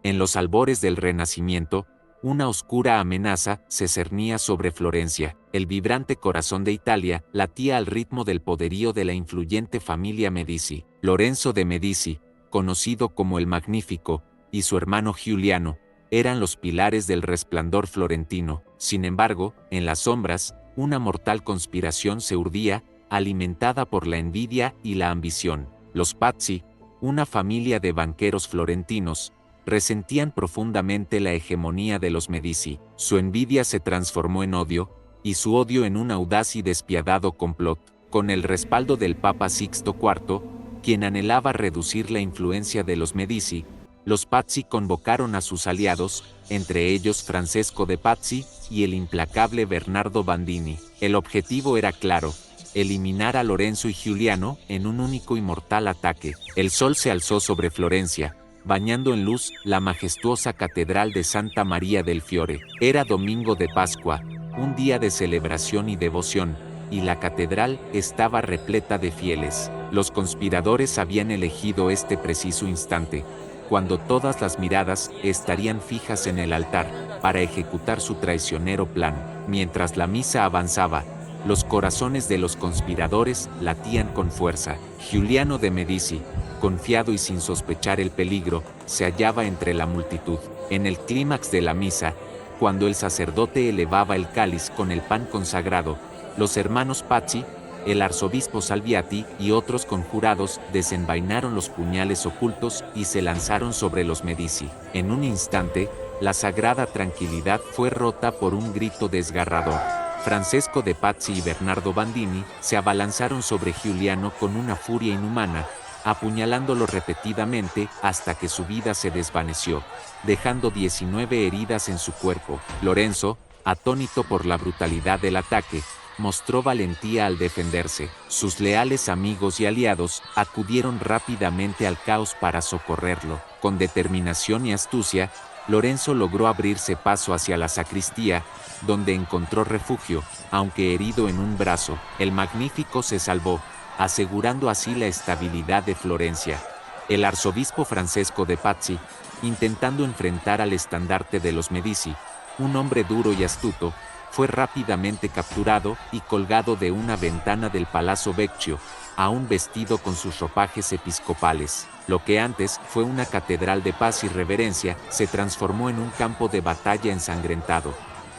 En los albores del Renacimiento, una oscura amenaza se cernía sobre Florencia. El vibrante corazón de Italia latía al ritmo del poderío de la influyente familia Medici. Lorenzo de Medici, conocido como el Magnífico, y su hermano Giuliano, eran los pilares del resplandor florentino. Sin embargo, en las sombras, una mortal conspiración se urdía, alimentada por la envidia y la ambición. Los Pazzi, una familia de banqueros florentinos, resentían profundamente la hegemonía de los Medici. Su envidia se transformó en odio, y su odio en un audaz y despiadado complot. Con el respaldo del Papa Sixto IV, quien anhelaba reducir la influencia de los Medici, los Pazzi convocaron a sus aliados, entre ellos Francesco de Pazzi y el implacable Bernardo Bandini. El objetivo era claro: eliminar a Lorenzo y Giuliano en un único y mortal ataque. El sol se alzó sobre Florencia, bañando en luz la majestuosa catedral de Santa María del Fiore. Era domingo de Pascua, un día de celebración y devoción, y la catedral estaba repleta de fieles. Los conspiradores habían elegido este preciso instante, cuando todas las miradas estarían fijas en el altar, para ejecutar su traicionero plan. Mientras la misa avanzaba, los corazones de los conspiradores latían con fuerza. Giuliano de Medici, confiado y sin sospechar el peligro, se hallaba entre la multitud. En el clímax de la misa, cuando el sacerdote elevaba el cáliz con el pan consagrado, los hermanos Pazzi, el arzobispo Salviati y otros conjurados desenvainaron los puñales ocultos y se lanzaron sobre los Medici. En un instante, la sagrada tranquilidad fue rota por un grito desgarrador. Francesco de Pazzi y Bernardo Bandini se abalanzaron sobre Giuliano con una furia inhumana, apuñalándolo repetidamente hasta que su vida se desvaneció, dejando 19 heridas en su cuerpo. Lorenzo, atónito por la brutalidad del ataque, mostró valentía al defenderse. Sus leales amigos y aliados acudieron rápidamente al caos para socorrerlo. Con determinación y astucia, Lorenzo logró abrirse paso hacia la sacristía, donde encontró refugio, aunque herido en un brazo. El Magnífico se salvó, asegurando así la estabilidad de Florencia. El arzobispo Francesco de Pazzi, intentando enfrentar al estandarte de los Medici, un hombre duro y astuto, fue rápidamente capturado y colgado de una ventana del Palazzo Vecchio, aún vestido con sus ropajes episcopales. Lo que antes fue una catedral de paz y reverencia se transformó en un campo de batalla ensangrentado.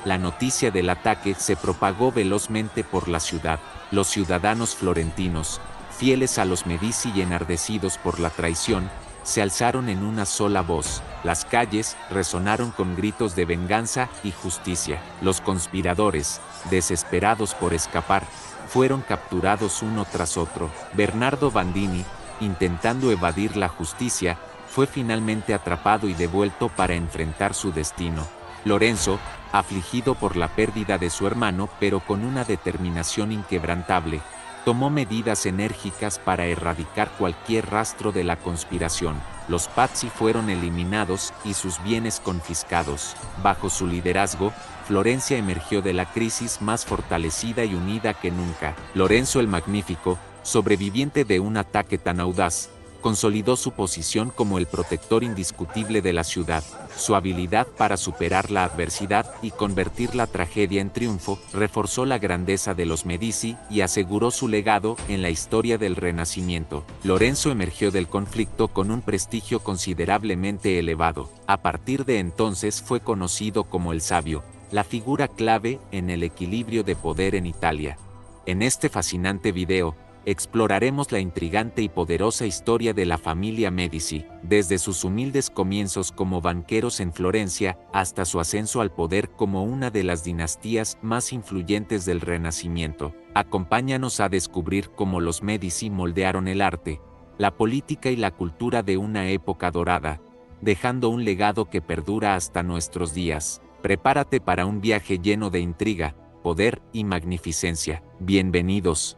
La noticia del ataque se propagó velozmente por la ciudad. Los ciudadanos florentinos, fieles a los Medici y enardecidos por la traición, se alzaron en una sola voz. Las calles resonaron con gritos de venganza y justicia. Los conspiradores, desesperados por escapar, fueron capturados uno tras otro. Bernardo Bandini, intentando evadir la justicia, fue finalmente atrapado y devuelto para enfrentar su destino. Lorenzo, afligido por la pérdida de su hermano pero con una determinación inquebrantable, tomó medidas enérgicas para erradicar cualquier rastro de la conspiración. Los Pazzi fueron eliminados y sus bienes confiscados. Bajo su liderazgo, Florencia emergió de la crisis más fortalecida y unida que nunca. Lorenzo el Magnífico, sobreviviente de un ataque tan audaz, consolidó su posición como el protector indiscutible de la ciudad. Su habilidad para superar la adversidad y convertir la tragedia en triunfo reforzó la grandeza de los Medici y aseguró su legado en la historia del Renacimiento. Lorenzo emergió del conflicto con un prestigio considerablemente elevado. A partir de entonces fue conocido como el Sabio, la figura clave en el equilibrio de poder en Italia. En este fascinante video, exploraremos la intrigante y poderosa historia de la familia Medici, desde sus humildes comienzos como banqueros en Florencia hasta su ascenso al poder como una de las dinastías más influyentes del Renacimiento. Acompáñanos a descubrir cómo los Medici moldearon el arte, la política y la cultura de una época dorada, dejando un legado que perdura hasta nuestros días. Prepárate para un viaje lleno de intriga, poder y magnificencia. Bienvenidos.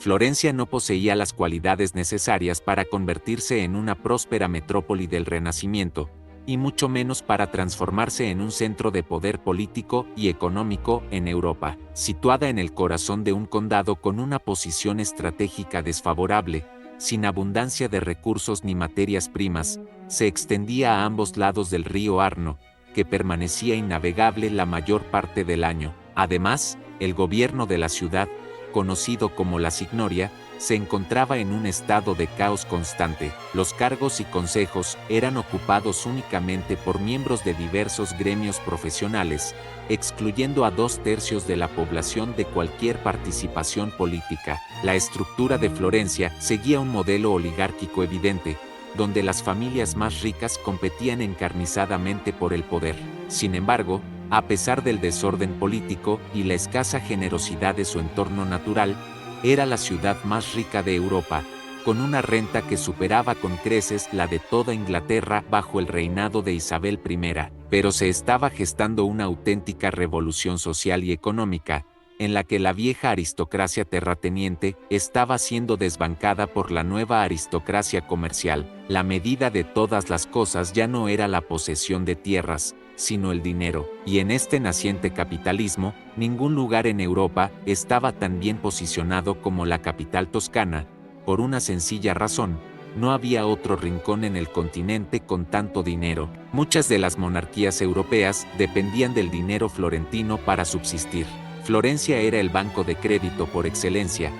Florencia no poseía las cualidades necesarias para convertirse en una próspera metrópoli del Renacimiento, y mucho menos para transformarse en un centro de poder político y económico en Europa. Situada en el corazón de un condado con una posición estratégica desfavorable, sin abundancia de recursos ni materias primas, se extendía a ambos lados del río Arno, que permanecía innavegable la mayor parte del año. Además, el gobierno de la ciudad, conocido como la Signoria, se encontraba en un estado de caos constante. Los cargos y consejos eran ocupados únicamente por miembros de diversos gremios profesionales, excluyendo a 2/3 de la población de cualquier participación política. La estructura de Florencia seguía un modelo oligárquico evidente, donde las familias más ricas competían encarnizadamente por el poder. Sin embargo, a pesar del desorden político y la escasa generosidad de su entorno natural, era la ciudad más rica de Europa, con una renta que superaba con creces la de toda Inglaterra bajo el reinado de Isabel I. Pero se estaba gestando una auténtica revolución social y económica, en la que la vieja aristocracia terrateniente estaba siendo desbancada por la nueva aristocracia comercial. La medida de todas las cosas ya no era la posesión de tierras, sino el dinero, y en este naciente capitalismo, ningún lugar en Europa estaba tan bien posicionado como la capital toscana, por una sencilla razón: no había otro rincón en el continente con tanto dinero. Muchas de las monarquías europeas dependían del dinero florentino para subsistir. Florencia era el banco de crédito por excelencia,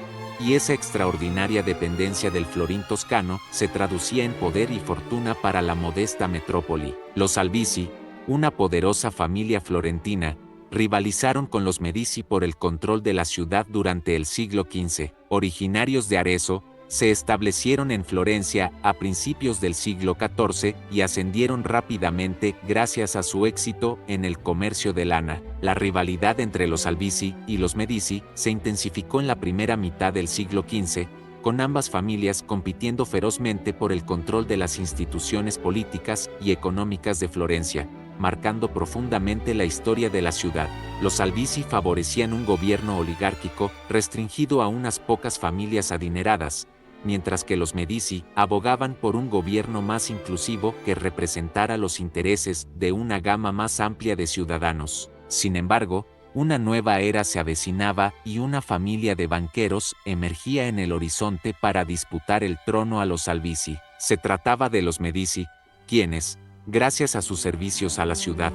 y esa extraordinaria dependencia del florín toscano se traducía en poder y fortuna para la modesta metrópoli. Los Albizzi, una poderosa familia florentina, rivalizaron con los Medici por el control de la ciudad durante el siglo XV. Originarios de Arezzo, se establecieron en Florencia a principios del siglo XIV y ascendieron rápidamente gracias a su éxito en el comercio de lana. La rivalidad entre los Albizzi y los Medici se intensificó en la primera mitad del siglo XV, con ambas familias compitiendo ferozmente por el control de las instituciones políticas y económicas de Florencia, marcando profundamente la historia de la ciudad. Los Albizzi favorecían un gobierno oligárquico restringido a unas pocas familias adineradas, mientras que los Medici abogaban por un gobierno más inclusivo que representara los intereses de una gama más amplia de ciudadanos. Sin embargo, una nueva era se avecinaba y una familia de banqueros emergía en el horizonte para disputar el trono a los Albizzi. Se trataba de los Medici, quienes, gracias a sus servicios a la ciudad,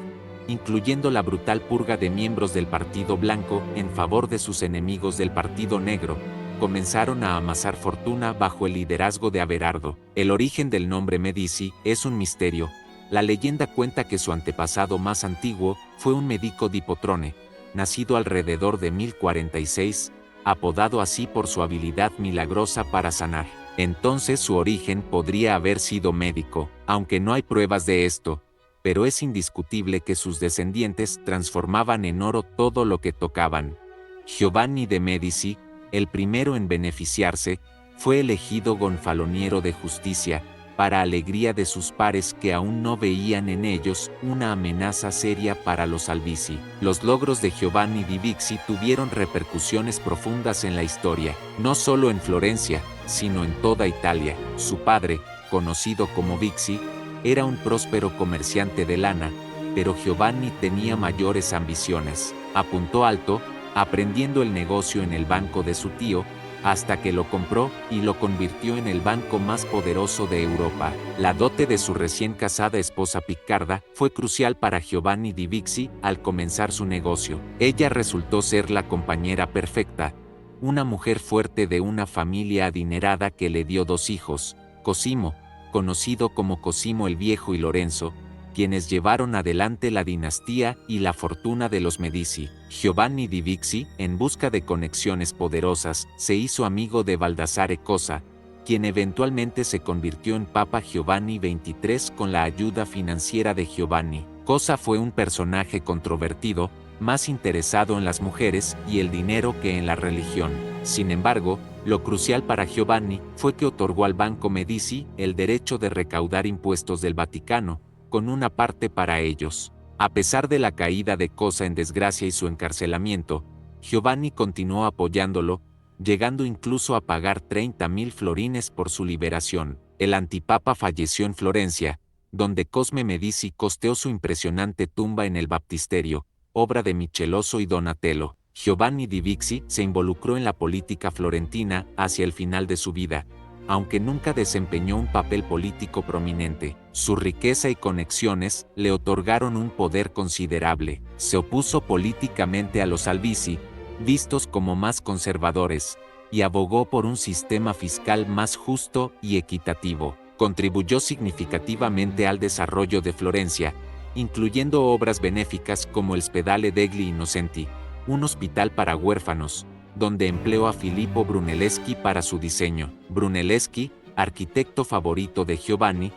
incluyendo la brutal purga de miembros del Partido Blanco en favor de sus enemigos del Partido Negro, comenzaron a amasar fortuna bajo el liderazgo de Averardo. El origen del nombre Medici es un misterio. La leyenda cuenta que su antepasado más antiguo fue un médico di Potrone, nacido alrededor de 1046, apodado así por su habilidad milagrosa para sanar. Entonces su origen podría haber sido médico, aunque no hay pruebas de esto, pero es indiscutible que sus descendientes transformaban en oro todo lo que tocaban. Giovanni de Medici, el primero en beneficiarse, fue elegido gonfaloniero de justicia, para alegría de sus pares que aún no veían en ellos una amenaza seria para los Albizzi. Los logros de Giovanni di Bixi tuvieron repercusiones profundas en la historia, no solo en Florencia, sino en toda Italia. Su padre, conocido como Bixi, era un próspero comerciante de lana, pero Giovanni tenía mayores ambiciones. Apuntó alto, aprendiendo el negocio en el banco de su tío, hasta que lo compró y lo convirtió en el banco más poderoso de Europa. La dote de su recién casada esposa Piccarda fue crucial para Giovanni di Bixi al comenzar su negocio. Ella resultó ser la compañera perfecta, una mujer fuerte de una familia adinerada que le dio 2 hijos, Cosimo, conocido como Cosimo el Viejo, y Lorenzo, quienes llevaron adelante la dinastía y la fortuna de los Medici. Giovanni di Bixi, en busca de conexiones poderosas, se hizo amigo de Baldassare Cosa, quien eventualmente se convirtió en Papa Giovanni XXIII con la ayuda financiera de Giovanni. Cosa fue un personaje controvertido, más interesado en las mujeres y el dinero que en la religión. Sin embargo, lo crucial para Giovanni fue que otorgó al Banco Medici el derecho de recaudar impuestos del Vaticano, con una parte para ellos. A pesar de la caída de Cosa en desgracia y su encarcelamiento, Giovanni continuó apoyándolo, llegando incluso a pagar 30.000 florines por su liberación. El antipapa falleció en Florencia, donde Cosme Medici costeó su impresionante tumba en el baptisterio, obra de Michelozzo y Donatello. Giovanni di Bixi se involucró en la política florentina hacia el final de su vida, aunque nunca desempeñó un papel político prominente. Su riqueza y conexiones le otorgaron un poder considerable. Se opuso políticamente a los Albizzi, vistos como más conservadores, y abogó por un sistema fiscal más justo y equitativo. Contribuyó significativamente al desarrollo de Florencia, incluyendo obras benéficas como el Spedale degli Innocenti, un hospital para huérfanos, donde empleó a Filippo Brunelleschi para su diseño. Brunelleschi, arquitecto favorito de Giovanni,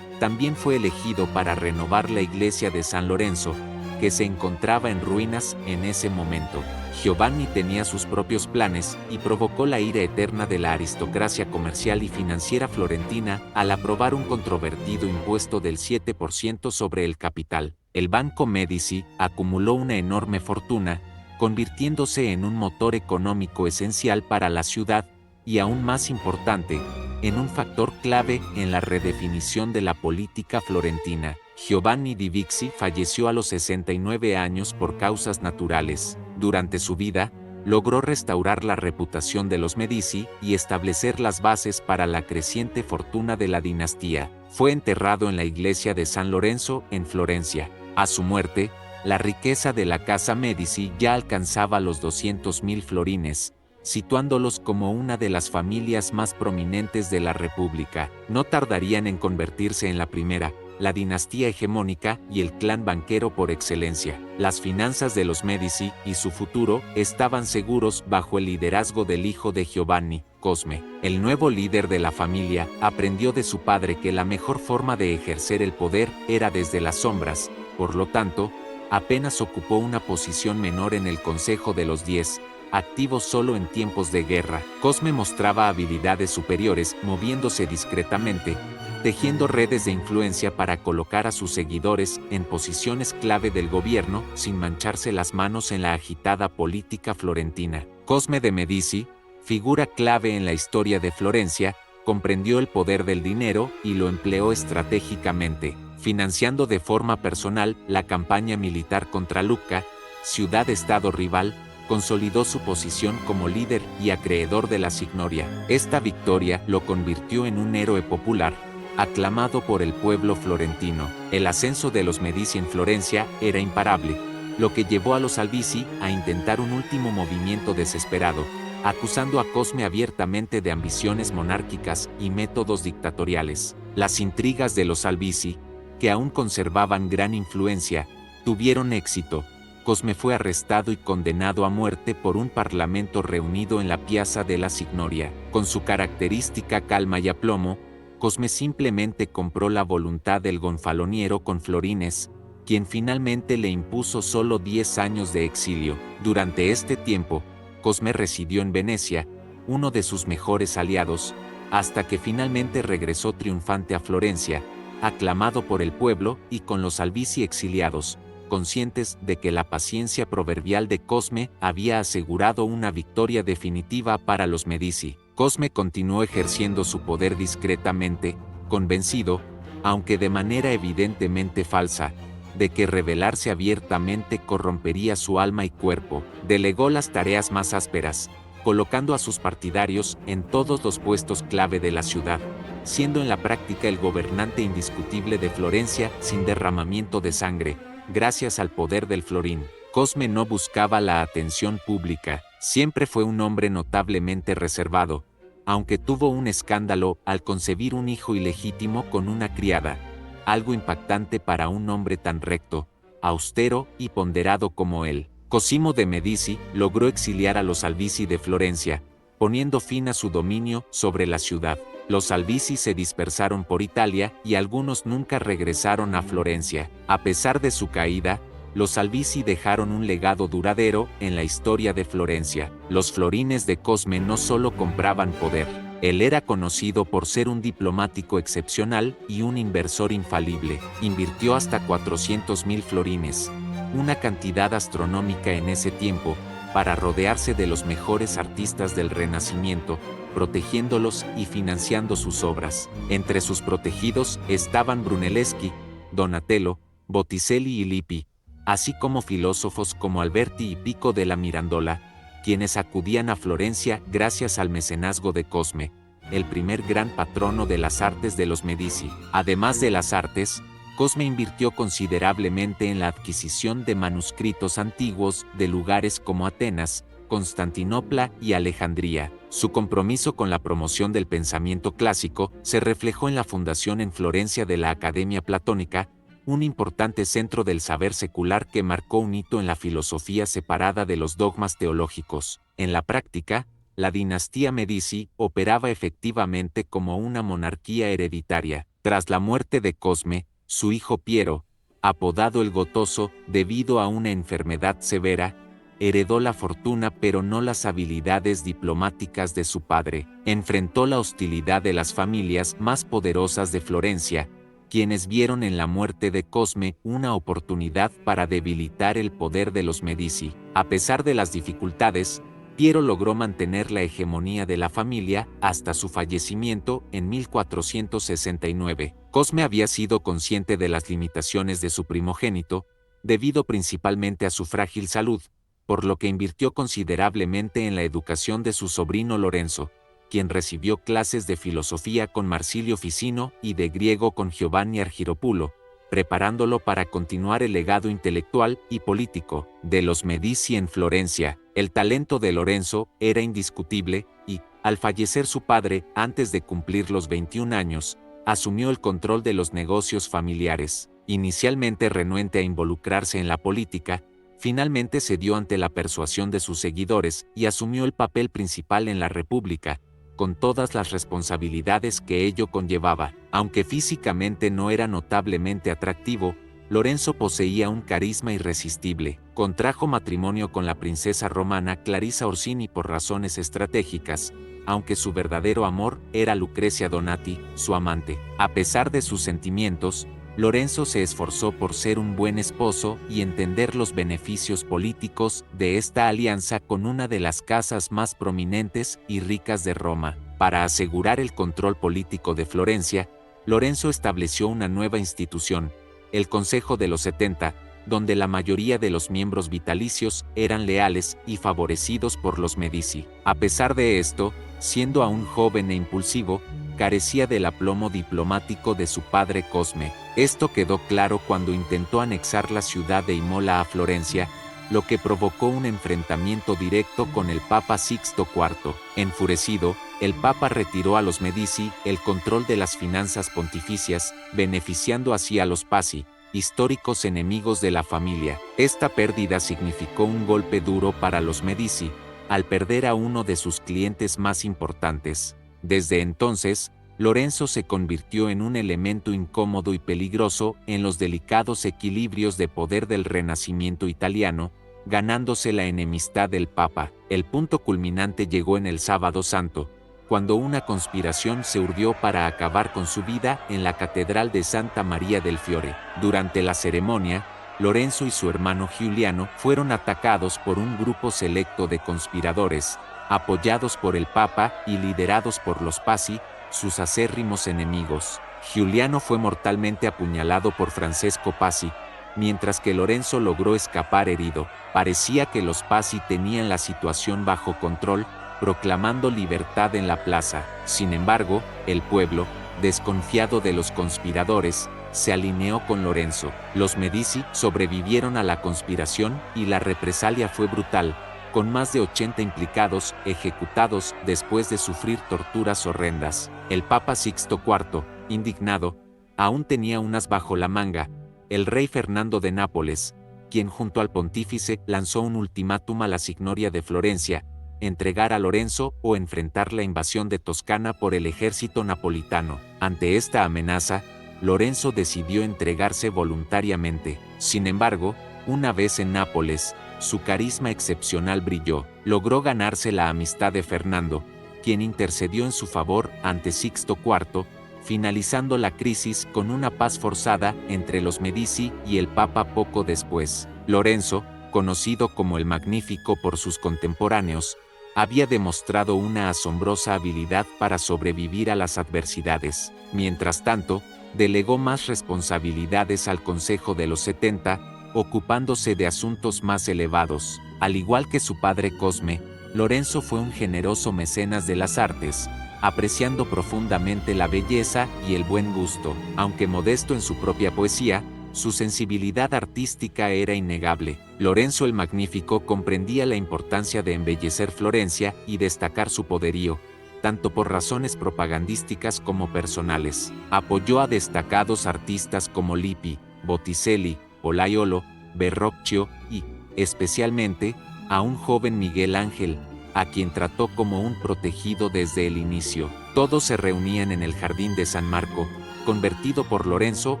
también fue elegido para renovar la iglesia de San Lorenzo, que se encontraba en ruinas en ese momento. Giovanni tenía sus propios planes y provocó la ira eterna de la aristocracia comercial y financiera florentina al aprobar un controvertido impuesto del 7% sobre el capital. El Banco Medici acumuló una enorme fortuna, convirtiéndose en un motor económico esencial para la ciudad y, aún más importante, en un factor clave en la redefinición de la política florentina. Giovanni di Bixi falleció a los 69 años por causas naturales. Durante su vida, logró restaurar la reputación de los Medici y establecer las bases para la creciente fortuna de la dinastía. Fue enterrado en la iglesia de San Lorenzo, en Florencia. A su muerte, la riqueza de la casa Medici ya alcanzaba los 200.000 florines, situándolos como una de las familias más prominentes de la República. No tardarían en convertirse en la primera, la dinastía hegemónica y el clan banquero por excelencia. Las finanzas de los Medici y su futuro estaban seguros bajo el liderazgo del hijo de Giovanni, Cosme. El nuevo líder de la familia aprendió de su padre que la mejor forma de ejercer el poder era desde las sombras. Por lo tanto, apenas ocupó una posición menor en el Consejo de los 10, activo solo en tiempos de guerra. Cosme mostraba habilidades superiores moviéndose discretamente, tejiendo redes de influencia para colocar a sus seguidores en posiciones clave del gobierno sin mancharse las manos en la agitada política florentina. Cosme de Medici, figura clave en la historia de Florencia, comprendió el poder del dinero y lo empleó estratégicamente, financiando de forma personal la campaña militar contra Lucca, ciudad-estado rival. Consolidó su posición como líder y acreedor de la Signoria. Esta victoria lo convirtió en un héroe popular, aclamado por el pueblo florentino. El ascenso de los Medici en Florencia era imparable, lo que llevó a los Albizzi a intentar un último movimiento desesperado, acusando a Cosme abiertamente de ambiciones monárquicas y métodos dictatoriales. Las intrigas de los Albizzi, que aún conservaban gran influencia, tuvieron éxito. Cosme fue arrestado y condenado a muerte por un parlamento reunido en la Piazza della Signoria. Con su característica calma y aplomo, Cosme simplemente compró la voluntad del gonfaloniero con florines, quien finalmente le impuso solo 10 años de exilio. Durante este tiempo, Cosme residió en Venecia, uno de sus mejores aliados, hasta que finalmente regresó triunfante a Florencia, aclamado por el pueblo y con los Albizzi exiliados, conscientes de que la paciencia proverbial de Cosme había asegurado una victoria definitiva para los Medici. Cosme continuó ejerciendo su poder discretamente, convencido, aunque de manera evidentemente falsa, de que rebelarse abiertamente corrompería su alma y cuerpo. Delegó las tareas más ásperas, colocando a sus partidarios en todos los puestos clave de la ciudad, siendo en la práctica el gobernante indiscutible de Florencia sin derramamiento de sangre, gracias al poder del florín. Cosme no buscaba la atención pública, siempre fue un hombre notablemente reservado, aunque tuvo un escándalo al concebir un hijo ilegítimo con una criada, algo impactante para un hombre tan recto, austero y ponderado como él. Cosimo de Medici logró exiliar a los Albizzi de Florencia, poniendo fin a su dominio sobre la ciudad. Los Albizzi se dispersaron por Italia y algunos nunca regresaron a Florencia. A pesar de su caída, los Albizzi dejaron un legado duradero en la historia de Florencia. Los florines de Cosme no solo compraban poder, él era conocido por ser un diplomático excepcional y un inversor infalible. Invirtió hasta 400.000 florines, una cantidad astronómica en ese tiempo, para rodearse de los mejores artistas del Renacimiento, protegiéndolos y financiando sus obras. Entre sus protegidos estaban Brunelleschi, Donatello, Botticelli y Lippi, así como filósofos como Alberti y Pico della Mirandola, quienes acudían a Florencia gracias al mecenazgo de Cosme, el primer gran patrono de las artes de los Medici. Además de las artes, Cosme invirtió considerablemente en la adquisición de manuscritos antiguos de lugares como Atenas, Constantinopla y Alejandría. Su compromiso con la promoción del pensamiento clásico se reflejó en la fundación en Florencia de la Academia Platónica, un importante centro del saber secular que marcó un hito en la filosofía separada de los dogmas teológicos. En la práctica, la dinastía Medici operaba efectivamente como una monarquía hereditaria. Tras la muerte de Cosme, su hijo Piero, apodado el Gotoso debido a una enfermedad severa, heredó la fortuna pero no las habilidades diplomáticas de su padre. Enfrentó la hostilidad de las familias más poderosas de Florencia, quienes vieron en la muerte de Cosme una oportunidad para debilitar el poder de los Medici. A pesar de las dificultades, Piero logró mantener la hegemonía de la familia hasta su fallecimiento en 1469. Cosme había sido consciente de las limitaciones de su primogénito, debido principalmente a su frágil salud, por lo que invirtió considerablemente en la educación de su sobrino Lorenzo, quien recibió clases de filosofía con Marsilio Ficino y de griego con Giovanni Argiropulo, preparándolo para continuar el legado intelectual y político de los Medici en Florencia. El talento de Lorenzo era indiscutible y, al fallecer su padre antes de cumplir los 21 años, asumió el control de los negocios familiares. Inicialmente renuente a involucrarse en la política, finalmente cedió ante la persuasión de sus seguidores y asumió el papel principal en la República, con todas las responsabilidades que ello conllevaba. Aunque físicamente no era notablemente atractivo, Lorenzo poseía un carisma irresistible. Contrajo matrimonio con la princesa romana Clarissa Orsini por razones estratégicas, aunque su verdadero amor era Lucrecia Donati, su amante. A pesar de sus sentimientos, Lorenzo se esforzó por ser un buen esposo y entender los beneficios políticos de esta alianza con una de las casas más prominentes y ricas de Roma. Para asegurar el control político de Florencia, Lorenzo estableció una nueva institución, el Consejo de los 70, donde la mayoría de los miembros vitalicios eran leales y favorecidos por los Medici. A pesar de esto, siendo aún joven e impulsivo, carecía del aplomo diplomático de su padre Cosme. Esto quedó claro cuando intentó anexar la ciudad de Imola a Florencia, lo que provocó un enfrentamiento directo con el Papa Sixto IV. Enfurecido, el Papa retiró a los Medici el control de las finanzas pontificias, beneficiando así a los Pazzi, históricos enemigos de la familia. Esta pérdida significó un golpe duro para los Medici, al perder a uno de sus clientes más importantes. Desde entonces, Lorenzo se convirtió en un elemento incómodo y peligroso en los delicados equilibrios de poder del Renacimiento italiano, ganándose la enemistad del Papa. El punto culminante llegó en el Sábado Santo, cuando una conspiración se urdió para acabar con su vida en la Catedral de Santa María del Fiore. Durante la ceremonia, Lorenzo y su hermano Giuliano fueron atacados por un grupo selecto de conspiradores, apoyados por el Papa y liderados por los Pazzi, sus acérrimos enemigos. Giuliano fue mortalmente apuñalado por Francesco Pazzi, mientras que Lorenzo logró escapar herido. Parecía que los Pazzi tenían la situación bajo control, proclamando libertad en la plaza. Sin embargo, el pueblo, desconfiado de los conspiradores, se alineó con Lorenzo. Los Medici sobrevivieron a la conspiración y la represalia fue brutal, con más de 80 implicados ejecutados después de sufrir torturas horrendas. El Papa Sixto IV, indignado, aún tenía unas bajo la manga. El rey Fernando de Nápoles, quien junto al pontífice lanzó un ultimátum a la signoria de Florencia, entregar a Lorenzo o enfrentar la invasión de Toscana por el ejército napolitano. Ante esta amenaza, Lorenzo decidió entregarse voluntariamente. Sin embargo, una vez en Nápoles, su carisma excepcional brilló. Logró ganarse la amistad de Fernando, quien intercedió en su favor ante Sixto IV, finalizando la crisis con una paz forzada entre los Medici y el Papa poco después. Lorenzo, conocido como el Magnífico por sus contemporáneos, había demostrado una asombrosa habilidad para sobrevivir a las adversidades. Mientras tanto, delegó más responsabilidades al Consejo de los 70, ocupándose de asuntos más elevados. Al igual que su padre Cosme, Lorenzo fue un generoso mecenas de las artes, apreciando profundamente la belleza y el buen gusto. Aunque modesto en su propia poesía, su sensibilidad artística era innegable. Lorenzo el Magnífico comprendía la importancia de embellecer Florencia y destacar su poderío, tanto por razones propagandísticas como personales. Apoyó a destacados artistas como Lippi, Botticelli, Pollaiolo, Verrocchio y, especialmente, a un joven Miguel Ángel, a quien trató como un protegido desde el inicio. Todos se reunían en el Jardín de San Marco, convertido por Lorenzo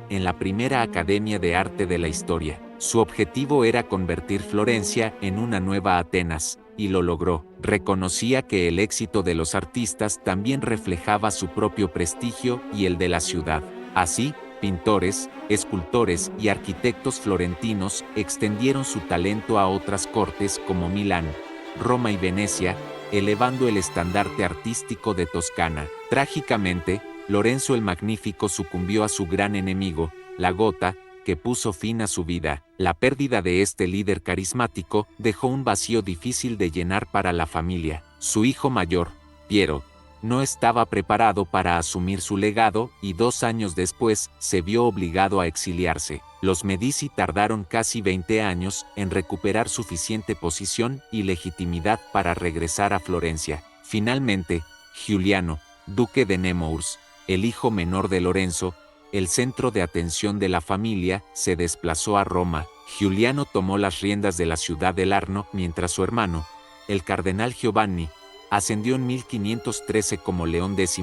en la primera academia de arte de la historia. Su objetivo era convertir Florencia en una nueva Atenas, y lo logró. Reconocía que el éxito de los artistas también reflejaba su propio prestigio y el de la ciudad. Así, pintores, escultores y arquitectos florentinos extendieron su talento a otras cortes como Milán, Roma y Venecia, elevando el estandarte artístico de Toscana. Trágicamente, Lorenzo el Magnífico sucumbió a su gran enemigo, la gota, que puso fin a su vida. La pérdida de este líder carismático dejó un vacío difícil de llenar para la familia. Su hijo mayor, Piero, no estaba preparado para asumir su legado y 2 años después se vio obligado a exiliarse. Los Medici tardaron casi 20 años en recuperar suficiente posición y legitimidad para regresar a Florencia. Finalmente, Giuliano, duque de Nemours, el hijo menor de Lorenzo, el centro de atención de la familia, se desplazó a Roma. Giuliano tomó las riendas de la ciudad del Arno mientras su hermano, el cardenal Giovanni, ascendió en 1513 como León X,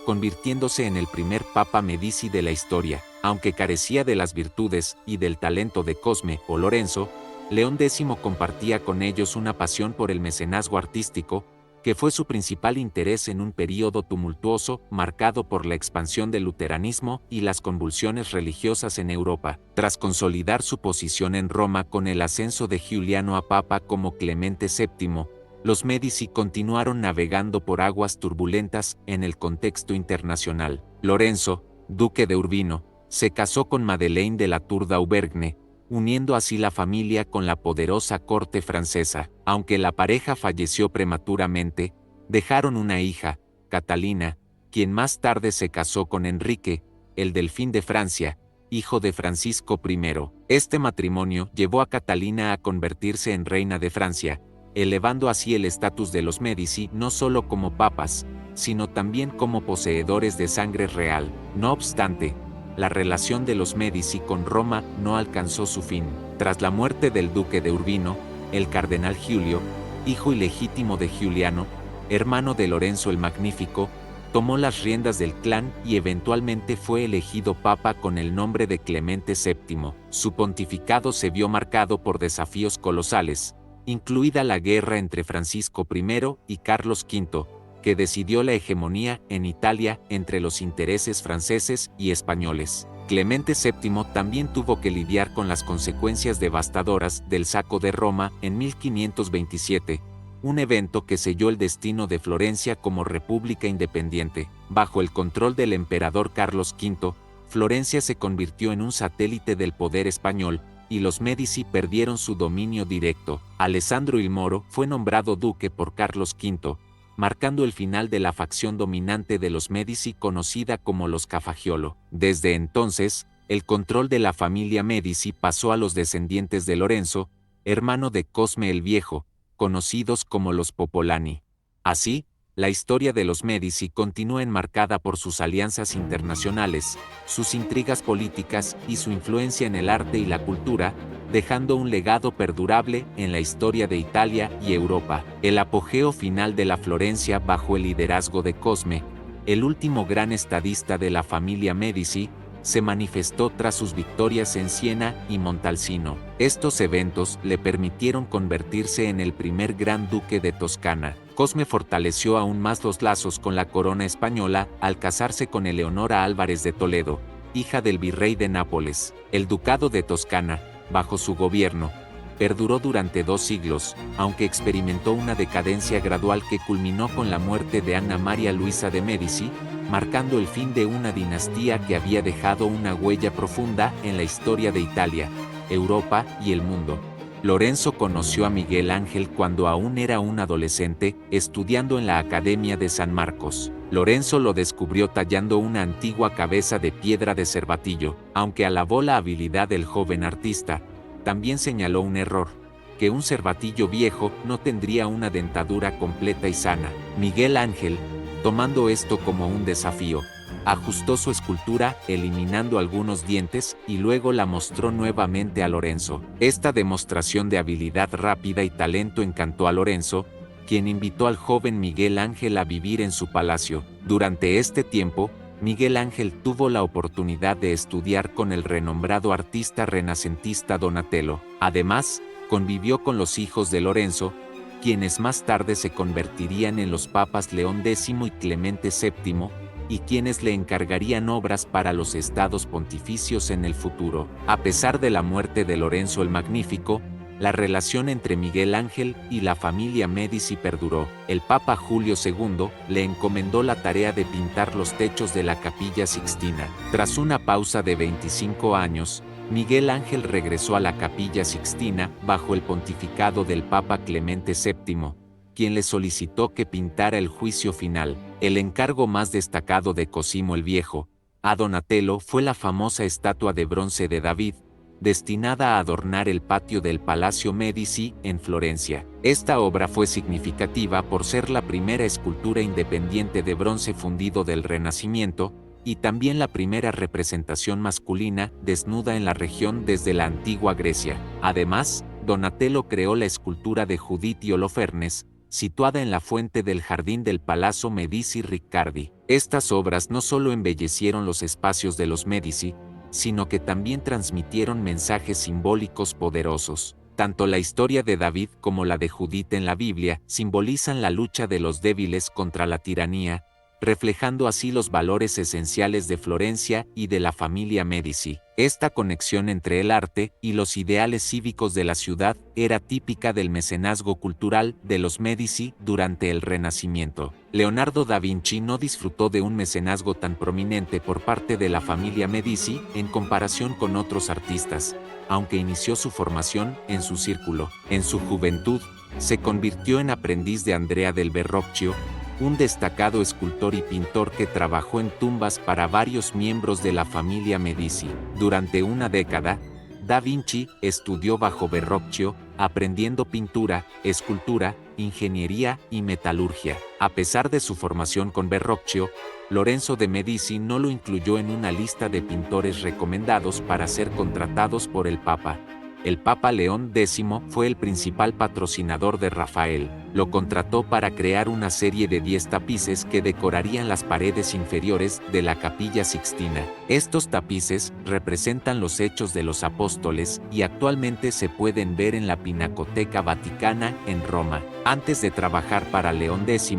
convirtiéndose en el primer papa Medici de la historia. Aunque carecía de las virtudes y del talento de Cosme o Lorenzo, León X compartía con ellos una pasión por el mecenazgo artístico, que fue su principal interés en un período tumultuoso marcado por la expansión del luteranismo y las convulsiones religiosas en Europa. Tras consolidar su posición en Roma con el ascenso de Giuliano a papa como Clemente VII, los Medici continuaron navegando por aguas turbulentas en el contexto internacional. Lorenzo, duque de Urbino, se casó con Madeleine de la Tour d'Auvergne, uniendo así la familia con la poderosa corte francesa. Aunque la pareja falleció prematuramente, dejaron una hija, Catalina, quien más tarde se casó con Enrique, el Delfín de Francia, hijo de Francisco I. Este matrimonio llevó a Catalina a convertirse en reina de Francia, elevando así el estatus de los Medici no solo como papas, sino también como poseedores de sangre real. No obstante, la relación de los Medici con Roma no alcanzó su fin. Tras la muerte del duque de Urbino, el cardenal Giulio, hijo ilegítimo de Giuliano, hermano de Lorenzo el Magnífico, tomó las riendas del clan y eventualmente fue elegido papa con el nombre de Clemente VII. Su pontificado se vio marcado por desafíos colosales, incluida la guerra entre Francisco I y Carlos V, que decidió la hegemonía en Italia entre los intereses franceses y españoles. Clemente VII también tuvo que lidiar con las consecuencias devastadoras del saco de Roma en 1527, un evento que selló el destino de Florencia como república independiente. Bajo el control del emperador Carlos V, Florencia se convirtió en un satélite del poder español, y los Medici perdieron su dominio directo. Alessandro il Moro fue nombrado duque por Carlos V, marcando el final de la facción dominante de los Medici conocida como los Cafaggiolo. Desde entonces, el control de la familia Medici pasó a los descendientes de Lorenzo, hermano de Cosme el Viejo, conocidos como los Popolani. Así, la historia de los Medici continúa enmarcada por sus alianzas internacionales, sus intrigas políticas y su influencia en el arte y la cultura, dejando un legado perdurable en la historia de Italia y Europa. El apogeo final de la Florencia bajo el liderazgo de Cosme, el último gran estadista de la familia Medici, se manifestó tras sus victorias en Siena y Montalcino. Estos eventos le permitieron convertirse en el primer gran duque de Toscana. Cosme fortaleció aún más los lazos con la corona española al casarse con Eleonora Álvarez de Toledo, hija del virrey de Nápoles. El ducado de Toscana, bajo su gobierno, perduró durante 2 siglos, aunque experimentó una decadencia gradual que culminó con la muerte de Anna Maria Luisa de Medici, marcando el fin de una dinastía que había dejado una huella profunda en la historia de Italia, Europa y el mundo. Lorenzo conoció a Miguel Ángel cuando aún era un adolescente, estudiando en la Academia de San Marcos. Lorenzo lo descubrió tallando una antigua cabeza de piedra de cervatillo. Aunque alabó la habilidad del joven artista, también señaló un error: que un cervatillo viejo no tendría una dentadura completa y sana. Miguel Ángel, tomando esto como un desafío, ajustó su escultura, eliminando algunos dientes, y luego la mostró nuevamente a Lorenzo. Esta demostración de habilidad rápida y talento encantó a Lorenzo, quien invitó al joven Miguel Ángel a vivir en su palacio. Durante este tiempo, Miguel Ángel tuvo la oportunidad de estudiar con el renombrado artista renacentista Donatello. Además, convivió con los hijos de Lorenzo, quienes más tarde se convertirían en los papas León X y Clemente VII, y quienes le encargarían obras para los estados pontificios en el futuro. A pesar de la muerte de Lorenzo el Magnífico, la relación entre Miguel Ángel y la familia Medici perduró. El Papa Julio II le encomendó la tarea de pintar los techos de la Capilla Sixtina. Tras una pausa de 25 años, Miguel Ángel regresó a la Capilla Sixtina bajo el pontificado del Papa Clemente VII, quien le solicitó que pintara el Juicio Final. El encargo más destacado de Cosimo el Viejo, a Donatello, fue la famosa estatua de bronce de David, destinada a adornar el patio del Palacio Medici en Florencia. Esta obra fue significativa por ser la primera escultura independiente de bronce fundido del Renacimiento, y también la primera representación masculina desnuda en la región desde la antigua Grecia. Además, Donatello creó la escultura de Judith y Holofernes, situada en la fuente del jardín del Palazzo Medici Riccardi. Estas obras no solo embellecieron los espacios de los Medici, sino que también transmitieron mensajes simbólicos poderosos. Tanto la historia de David como la de Judith en la Biblia simbolizan la lucha de los débiles contra la tiranía, reflejando así los valores esenciales de Florencia y de la familia Medici. Esta conexión entre el arte y los ideales cívicos de la ciudad era típica del mecenazgo cultural de los Medici durante el Renacimiento. Leonardo da Vinci no disfrutó de un mecenazgo tan prominente por parte de la familia Medici en comparación con otros artistas, aunque inició su formación en su círculo. En su juventud, se convirtió en aprendiz de Andrea del Verrocchio, un destacado escultor y pintor que trabajó en tumbas para varios miembros de la familia Medici. Durante una década, Da Vinci estudió bajo Verrocchio, aprendiendo pintura, escultura, ingeniería y metalurgia. A pesar de su formación con Verrocchio, Lorenzo de Medici no lo incluyó en una lista de pintores recomendados para ser contratados por el Papa. El Papa León X fue el principal patrocinador de Rafael. Lo contrató para crear una serie de 10 tapices que decorarían las paredes inferiores de la Capilla Sixtina. Estos tapices representan los Hechos de los Apóstoles y actualmente se pueden ver en la Pinacoteca Vaticana en Roma. Antes de trabajar para León X,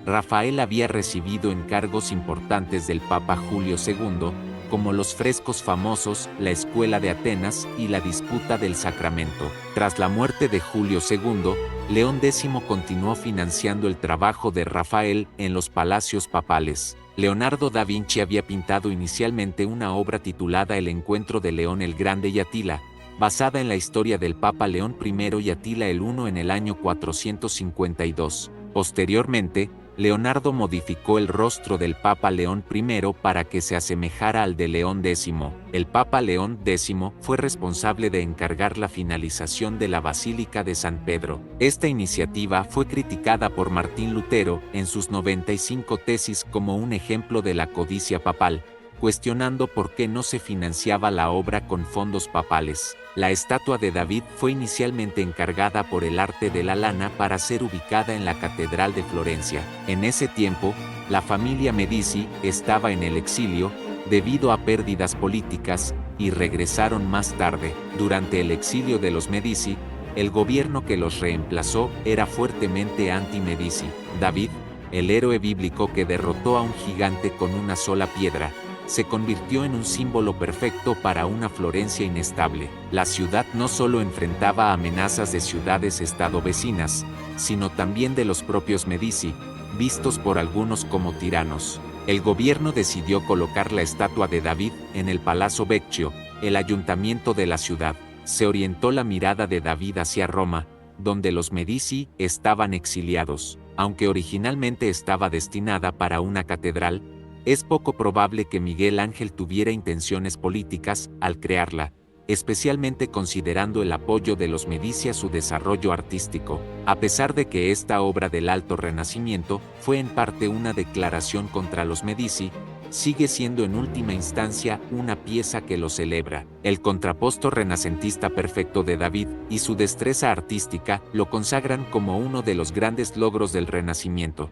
Rafael había recibido encargos importantes del Papa Julio II, como los frescos famosos La Escuela de Atenas y La Disputa del Sacramento. Tras la muerte de Julio II, León X continuó financiando el trabajo de Rafael en los palacios papales. Leonardo da Vinci había pintado inicialmente una obra titulada El Encuentro de León el Grande y Atila, basada en la historia del Papa León I y Atila el I en el año 452. Posteriormente, Leonardo modificó el rostro del Papa León I para que se asemejara al de León X. El Papa León X fue responsable de encargar la finalización de la Basílica de San Pedro. Esta iniciativa fue criticada por Martín Lutero en sus 95 tesis como un ejemplo de la codicia papal, cuestionando por qué no se financiaba la obra con fondos papales. La estatua de David fue inicialmente encargada por el Arte de la Lana para ser ubicada en la Catedral de Florencia. En ese tiempo, la familia Medici estaba en el exilio debido a pérdidas políticas y regresaron más tarde. Durante el exilio de los Medici, el gobierno que los reemplazó era fuertemente anti-Medici. David, el héroe bíblico que derrotó a un gigante con una sola piedra, se convirtió en un símbolo perfecto para una Florencia inestable. La ciudad no solo enfrentaba amenazas de ciudades-estado vecinas, sino también de los propios Medici, vistos por algunos como tiranos. El gobierno decidió colocar la estatua de David en el Palazzo Vecchio, el ayuntamiento de la ciudad. Se orientó la mirada de David hacia Roma, donde los Medici estaban exiliados. Aunque originalmente estaba destinada para una catedral, es poco probable que Miguel Ángel tuviera intenciones políticas al crearla, especialmente considerando el apoyo de los Medici a su desarrollo artístico. A pesar de que esta obra del Alto Renacimiento fue en parte una declaración contra los Medici, sigue siendo en última instancia una pieza que lo celebra. El contraposto renacentista perfecto de David y su destreza artística lo consagran como uno de los grandes logros del Renacimiento.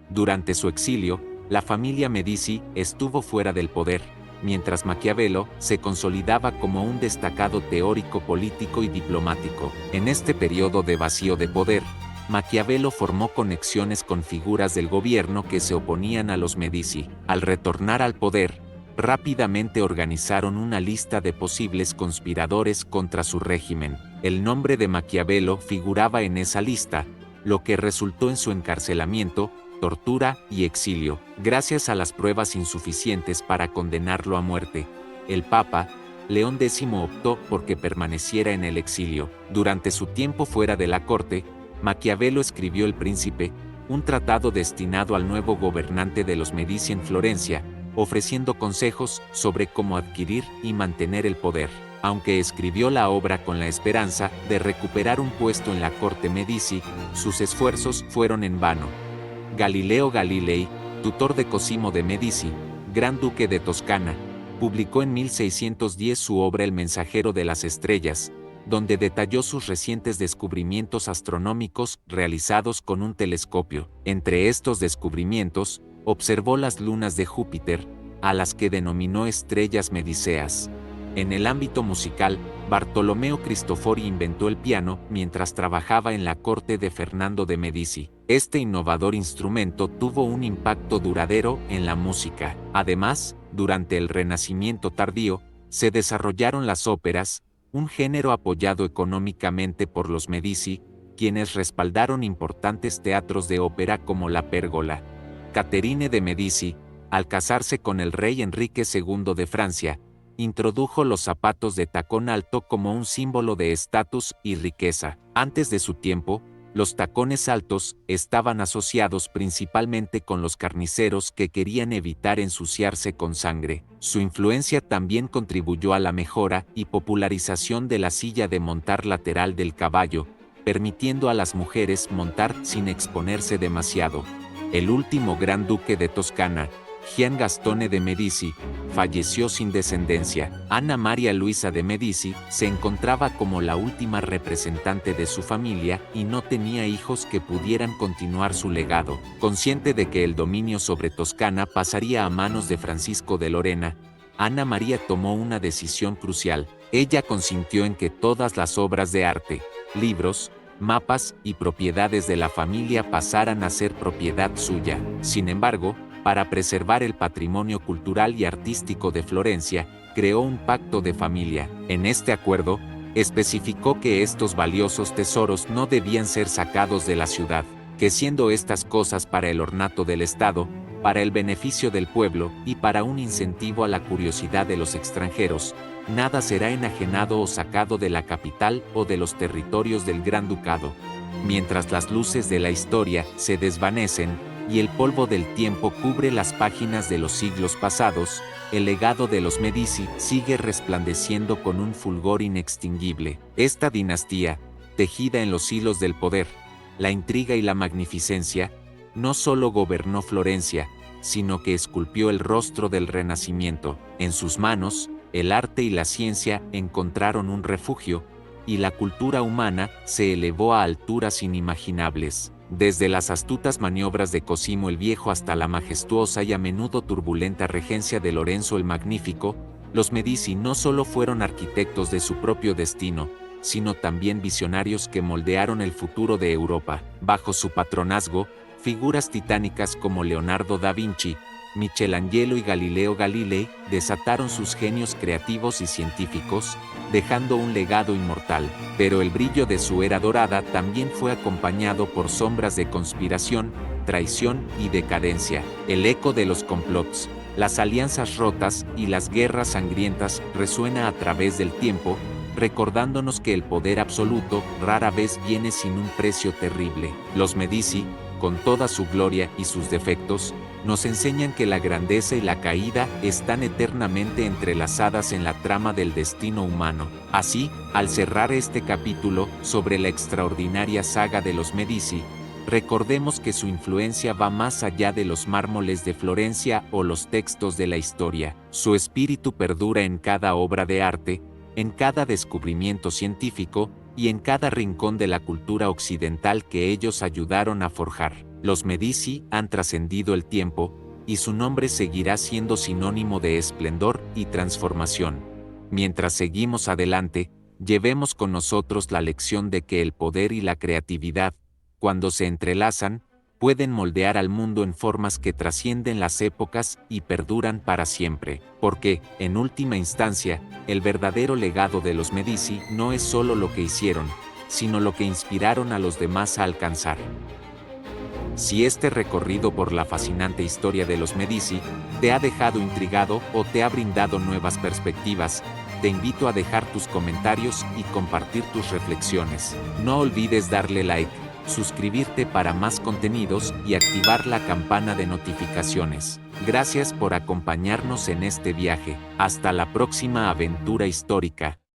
Durante su exilio, la familia Medici estuvo fuera del poder, mientras Maquiavelo se consolidaba como un destacado teórico político y diplomático. En este periodo de vacío de poder, Maquiavelo formó conexiones con figuras del gobierno que se oponían a los Medici. Al retornar al poder, rápidamente organizaron una lista de posibles conspiradores contra su régimen. El nombre de Maquiavelo figuraba en esa lista, lo que resultó en su encarcelamiento, tortura y exilio. Gracias a las pruebas insuficientes para condenarlo a muerte, el Papa, León X optó por que permaneciera en el exilio. Durante su tiempo fuera de la corte, Maquiavelo escribió El Príncipe, un tratado destinado al nuevo gobernante de los Medici en Florencia, ofreciendo consejos sobre cómo adquirir y mantener el poder. Aunque escribió la obra con la esperanza de recuperar un puesto en la corte Medici, sus esfuerzos fueron en vano. Galileo Galilei, tutor de Cosimo de Medici, gran duque de Toscana, publicó en 1610 su obra El mensajero de las estrellas, donde detalló sus recientes descubrimientos astronómicos realizados con un telescopio. Entre estos descubrimientos, observó las lunas de Júpiter, a las que denominó estrellas mediceas. En el ámbito musical, Bartolomeo Cristofori inventó el piano mientras trabajaba en la corte de Fernando de Medici. Este innovador instrumento tuvo un impacto duradero en la música. Además, durante el Renacimiento tardío, se desarrollaron las óperas, un género apoyado económicamente por los Medici, quienes respaldaron importantes teatros de ópera como la Pérgola. Caterine de Medici, al casarse con el rey Enrique II de Francia, introdujo los zapatos de tacón alto como un símbolo de estatus y riqueza. Antes de su tiempo, los tacones altos estaban asociados principalmente con los carniceros que querían evitar ensuciarse con sangre. Su influencia también contribuyó a la mejora y popularización de la silla de montar lateral del caballo, permitiendo a las mujeres montar sin exponerse demasiado. El último gran duque de Toscana, Gian Gastone de Medici, falleció sin descendencia. Ana María Luisa de Medici se encontraba como la última representante de su familia y no tenía hijos que pudieran continuar su legado. Consciente de que el dominio sobre Toscana pasaría a manos de Francisco de Lorena, Ana María tomó una decisión crucial. Ella consintió en que todas las obras de arte, libros, mapas y propiedades de la familia pasaran a ser propiedad suya. Sin embargo, para preservar el patrimonio cultural y artístico de Florencia, creó un pacto de familia. En este acuerdo, especificó que estos valiosos tesoros no debían ser sacados de la ciudad, que siendo estas cosas para el ornato del Estado, para el beneficio del pueblo y para un incentivo a la curiosidad de los extranjeros, nada será enajenado o sacado de la capital o de los territorios del Gran Ducado. Mientras las luces de la historia se desvanecen, y el polvo del tiempo cubre las páginas de los siglos pasados, el legado de los Medici sigue resplandeciendo con un fulgor inextinguible. Esta dinastía, tejida en los hilos del poder, la intriga y la magnificencia, no solo gobernó Florencia, sino que esculpió el rostro del Renacimiento. En sus manos, el arte y la ciencia encontraron un refugio, y la cultura humana se elevó a alturas inimaginables. Desde las astutas maniobras de Cosimo el Viejo hasta la majestuosa y a menudo turbulenta regencia de Lorenzo el Magnífico, los Medici no solo fueron arquitectos de su propio destino, sino también visionarios que moldearon el futuro de Europa. Bajo su patronazgo, figuras titánicas como Leonardo da Vinci, Michelangelo y Galileo Galilei desataron sus genios creativos y científicos, dejando un legado inmortal, pero el brillo de su era dorada también fue acompañado por sombras de conspiración, traición y decadencia. El eco de los complots, las alianzas rotas y las guerras sangrientas resuena a través del tiempo, recordándonos que el poder absoluto rara vez viene sin un precio terrible. Los Medici, con toda su gloria y sus defectos, nos enseñan que la grandeza y la caída están eternamente entrelazadas en la trama del destino humano. Así, al cerrar este capítulo sobre la extraordinaria saga de los Medici, recordemos que su influencia va más allá de los mármoles de Florencia o los textos de la historia. Su espíritu perdura en cada obra de arte, en cada descubrimiento científico y en cada rincón de la cultura occidental que ellos ayudaron a forjar. Los Medici han trascendido el tiempo, y su nombre seguirá siendo sinónimo de esplendor y transformación. Mientras seguimos adelante, llevemos con nosotros la lección de que el poder y la creatividad, cuando se entrelazan, pueden moldear al mundo en formas que trascienden las épocas y perduran para siempre, porque, en última instancia, el verdadero legado de los Medici no es solo lo que hicieron, sino lo que inspiraron a los demás a alcanzar. Si este recorrido por la fascinante historia de los Medici te ha dejado intrigado o te ha brindado nuevas perspectivas, te invito a dejar tus comentarios y compartir tus reflexiones. No olvides darle like, suscribirte para más contenidos y activar la campana de notificaciones. Gracias por acompañarnos en este viaje. Hasta la próxima aventura histórica.